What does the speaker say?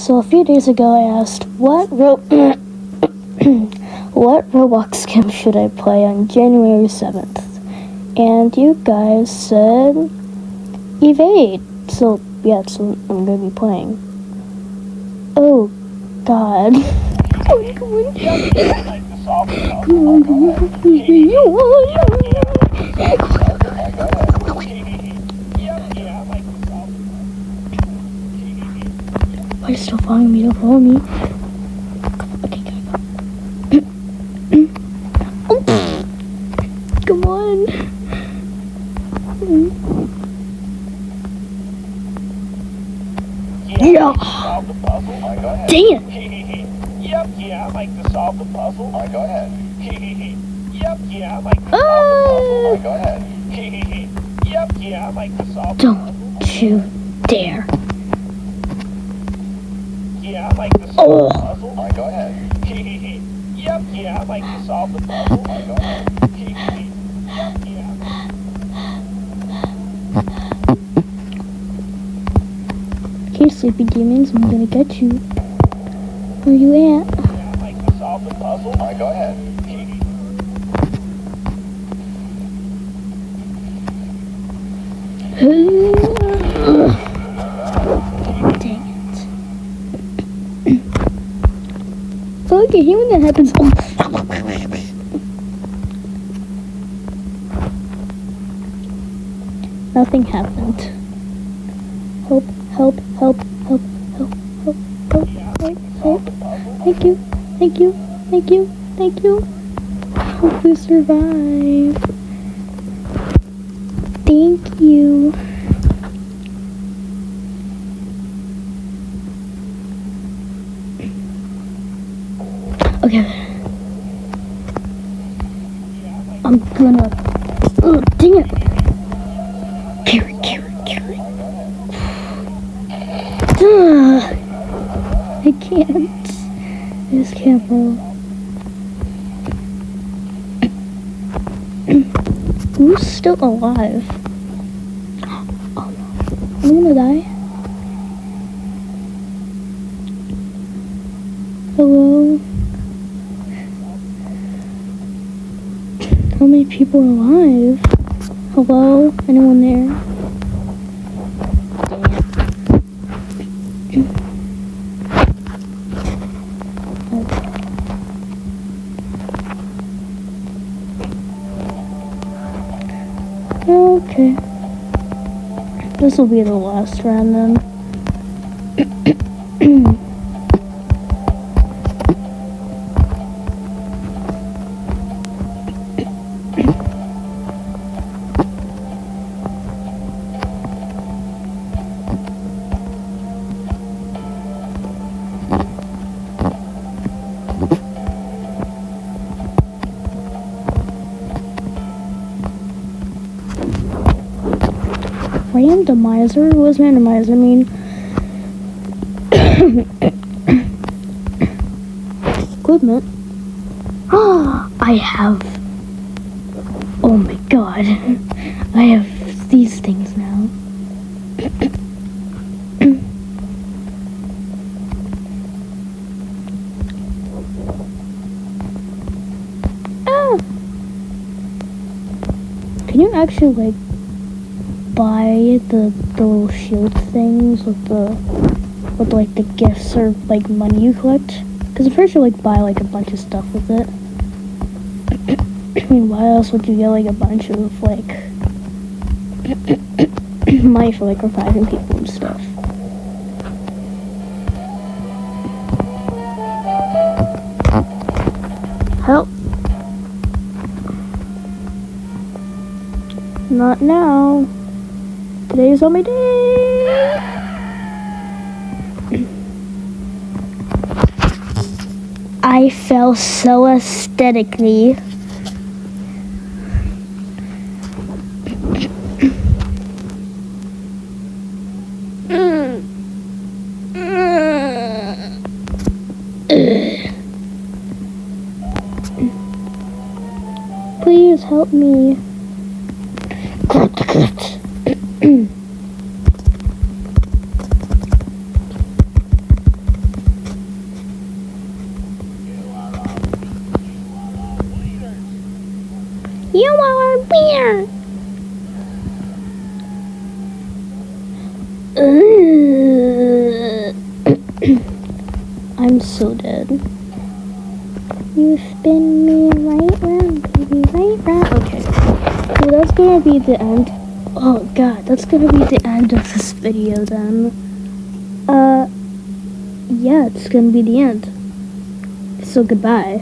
So a few days ago I asked, what Roblox game should I play on January 7th? And you guys said Evade. So yeah, so I'm going to be playing. Oh, God. Why are you still following me? Don't follow me. Okay, come on. Yeah. Dang it. Yep, yeah, I like to solve the puzzle. Alright, go ahead. Yep, yeah, I like to solve the puzzle. Alright, go ahead. Yep, yeah, I like to solve the puzzle. Don't you dare. Yeah, I like to solve the puzzle. Alright, go ahead. Yep, yeah, I like to solve the puzzle. Alright, go ahead. Yep, yeah. Okay, sleepy demons, I'm gonna get you. Where you at? Yeah, I like to solve the puzzle. Alright, go ahead. Dang it. Okay, here when that happens. Oh. Nothing happened. Help, help, help, help, help, help, help, help, help. Thank you, thank you, thank you, thank you. Hope you survive. Thank you. Okay. I'm gonna. Oh, dang it. Carry. I can't. I just can't roll. Who's still alive? Oh no. I'm gonna die. Hello? How many people are alive? Hello? Anyone there? Okay. This will be the last round then. Randomizer? What does randomizer mean? Equipment. I have. Oh my god. I have these things now. Can you actually like buy the little shield things with like the gifts or like money you collect? Because I'm pretty sure like buy like a bunch of stuff with it. I mean, why else would you get like a bunch of like money for like reviving people and stuff? Help! Not now. Today's only day. I fell so aesthetically. Please help me. You are a bear. I'm so dead. You spin me right round, baby, right round. Okay. So that's gonna be the end. Oh god, that's gonna be the end of this video then. Yeah, it's gonna be the end. So goodbye.